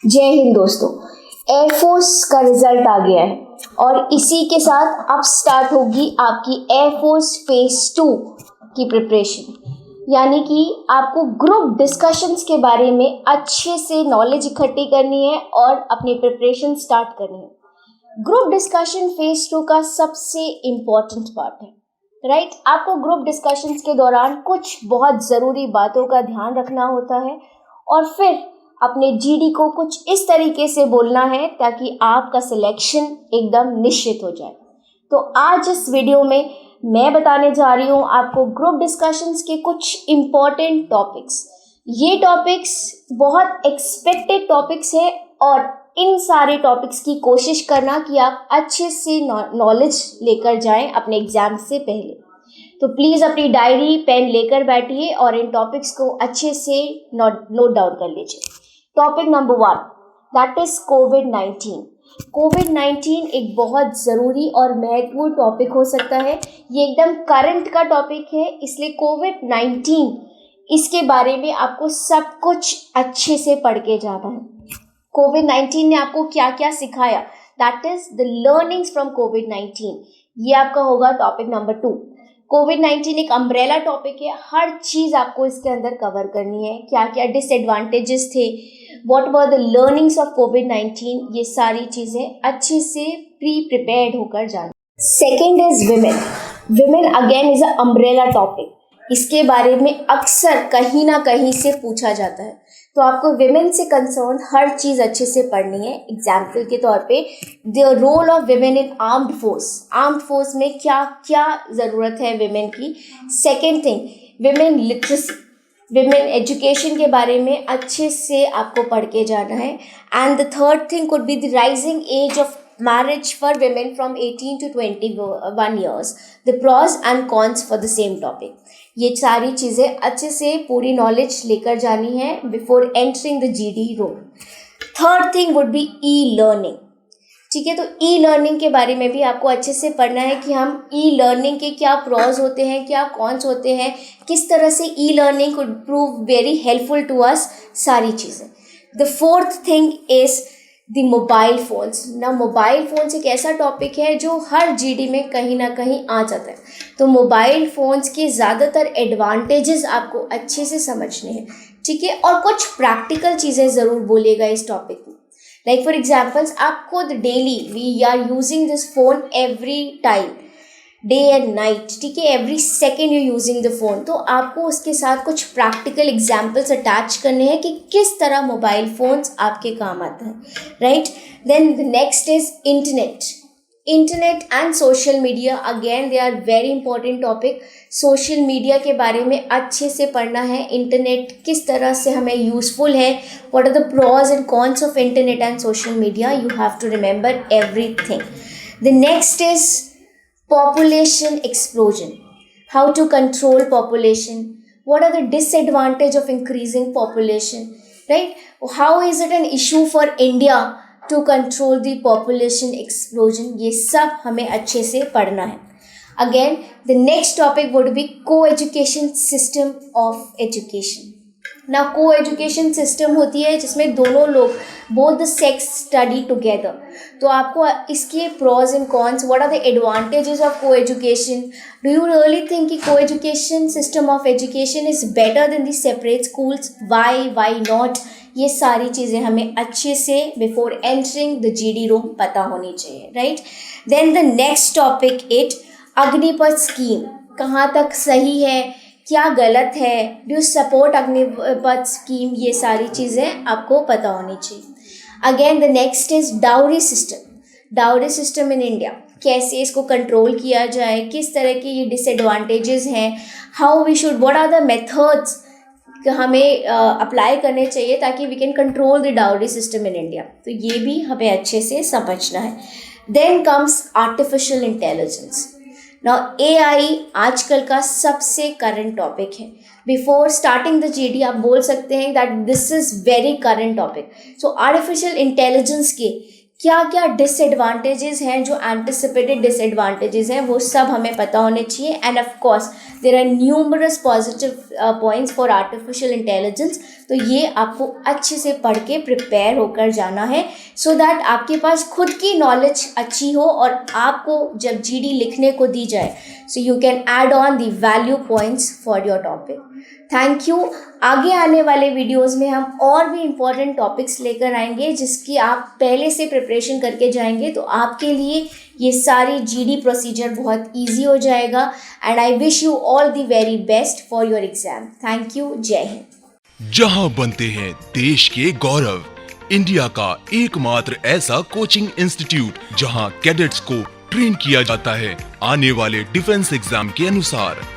जय हिंद दोस्तों। एयरफोर्स का रिजल्ट आ गया है और इसी के साथ अब स्टार्ट होगी आपकी एयरफोर्स फेज 2 की प्रिपरेशन, यानी कि आपको ग्रुप डिस्कशंस के बारे में अच्छे से नॉलेज इकट्ठी करनी है और अपनी प्रिपरेशन स्टार्ट करनी है। ग्रुप डिस्कशन फेज 2 का सबसे इम्पॉर्टेंट पार्ट है, राइट। आपको ग्रुप डिस्कशंस के दौरान कुछ बहुत ज़रूरी बातों का ध्यान रखना होता है और फिर अपने जीडी को कुछ इस तरीके से बोलना है ताकि आपका सिलेक्शन एकदम निश्चित हो जाए। तो आज इस वीडियो में मैं बताने जा रही हूँ आपको ग्रुप डिस्कशंस के कुछ इम्पॉर्टेंट टॉपिक्स। ये टॉपिक्स बहुत एक्सपेक्टेड टॉपिक्स है और इन सारे टॉपिक्स की कोशिश करना कि आप अच्छे से नॉलेज लेकर जाएं अपने एग्जाम से पहले। तो प्लीज़ अपनी डायरी पेन लेकर बैठिए और इन टॉपिक्स को अच्छे से नोट डाउन कर लीजिए। टॉपिक नंबर 1, दैट इज कोविड-19 एक बहुत ज़रूरी और महत्वपूर्ण टॉपिक हो सकता है। ये एकदम करंट का टॉपिक है, इसलिए कोविड-19 इसके बारे में आपको सब कुछ अच्छे से पढ़ के जाना है। कोविड-19 ने आपको क्या क्या सिखाया, that is the learnings from कोविड-19, ये आपका होगा टॉपिक नंबर 2। कोविड-19 एक अम्ब्रेला टॉपिक है, हर चीज़ आपको इसके अंदर कवर करनी है। क्या क्या डिसएडवांटेजेस थे, what were the learnings of कोविड-19, ये सारी चीज़ें अच्छे से प्रिपेयर्ड होकर जाना। Second is women again is a umbrella topic. इसके बारे में अक्सर कहीं ना कहीं से पूछा जाता है, तो आपको विमेन से कंसर्न हर चीज़ अच्छे से पढ़नी है। एग्जाम्पल के तौर पे the role of women in armed force में क्या क्या ज़रूरत है विमेन की। Second thing, women literacy, women education के बारे में अच्छे से आपको पढ़ के जाना है। And the third thing could be the rising age of marriage for women from 18 to 21 years, the pros and cons for the same topic. ये सारी चीज़ें अच्छे से पूरी नॉलेज लेकर जानी है before entering the GD room. Third thing would be e learning, ठीक है। तो ई लर्निंग के बारे में भी आपको अच्छे से पढ़ना है कि हम ई लर्निंग के क्या प्रॉज होते हैं, क्या कॉन्स होते हैं, किस तरह से e learning could prove very helpful to us, सारी चीज़ें। The fourth thing is the mobile phones. ना मोबाइल फ़ोन्स एक ऐसा टॉपिक है जो हर जीडी में कहीं ना कहीं आ जाता है, तो मोबाइल फ़ोन्स के ज़्यादातर एडवांटेजेस आपको अच्छे से समझने हैं, ठीक है। और कुछ प्रैक्टिकल चीज़ें ज़रूर बोलिएगा इस टॉपिक में। लाइक फॉर एग्जाम्पल्स, आप खुद daily we are using this phone every time, day and night, ठीक है, every second you using the phone. तो आपको उसके साथ कुछ प्रैक्टिकल एग्जाम्पल्स अटैच करने हैं कि किस तरह मोबाइल फ़ोन्स आपके काम आता है, right. Then the next is internet and social media. Again they are very important topic. Social media के बारे में अच्छे से पढ़ना है, इंटरनेट किस तरह से हमें यूजफुल है, what are the pros and cons of internet and social media, you have to remember everything. The next is population explosion, how to control population, what are the disadvantage of increasing population, right? How is it an issue for India to control the population explosion, ये सब हमें अच्छे से पढ़ना है। Again, the next topic would be co-education system of education. ना को education system होती है जिसमें दोनों लोग both the sex study together, तो आपको इसके pros and cons, what are the advantages of co education, do you really think कि co education system of education is better than the separate schools, why not, ये सारी चीज़ें हमें अच्छे से before entering the GD room पता होनी चाहिए, right. Then the next topic it Agnipath scheme, कहाँ तक सही है, क्या गलत है, डू सपोर्ट अग्निपथ स्कीम, ये सारी चीज़ें आपको पता होनी चाहिए। Again the next is dowry system in India, कैसे इसको कंट्रोल किया जाए, किस तरह के ये डिसएडवांटेजेस हैं, how we should, what are the methods हमें अप्लाई करने चाहिए ताकि we can control the dowry system in India, तो ये भी हमें अच्छे से समझना है। Then comes artificial intelligence. Now AI आजकल का सबसे करंट टॉपिक है। बिफोर स्टार्टिंग द जीडी आप बोल सकते हैं that this is very current topic. So artificial intelligence के क्या क्या डिसएडवांटेजेस हैं, जो एंटिसिपेटेड डिसएडवांटेजेस हैं वो सब हमें पता होने चाहिए। And of course there are numerous positive points for artificial intelligence. तो ये आपको अच्छे से पढ़ के प्रिपेयर होकर जाना है, सो दैट आपके पास खुद की नॉलेज अच्छी हो और आपको जब जीडी लिखने को दी जाए so you can add on the value points for your topic. Thank you. आगे आने वाले वीडियोस में हम और भी इम्पोर्टेंट टॉपिक्स लेकर आएंगे जिसकी आप पहले से प्रिपरेशन करके जाएंगे, तो आपके लिए ये सारी जीडी प्रोसीजर बहुत इजी हो जाएगा। And I wish you all the very best for your exam. Thank you. जय हिंद। जहां बनते हैं देश के गौरव, इंडिया का एकमात्र ऐसा कोचिंग इंस्टीट्यूट जहां कैडेट्स को ट्रेन किया जाता है आने वाले डिफेंस एग्जाम के अनुसार।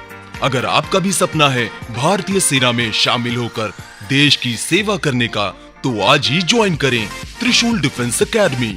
अगर आपका भी सपना है भारतीय सेना में शामिल होकर देश की सेवा करने का, तो आज ही ज्वाइन करें त्रिशूल डिफेंस एकेडमी।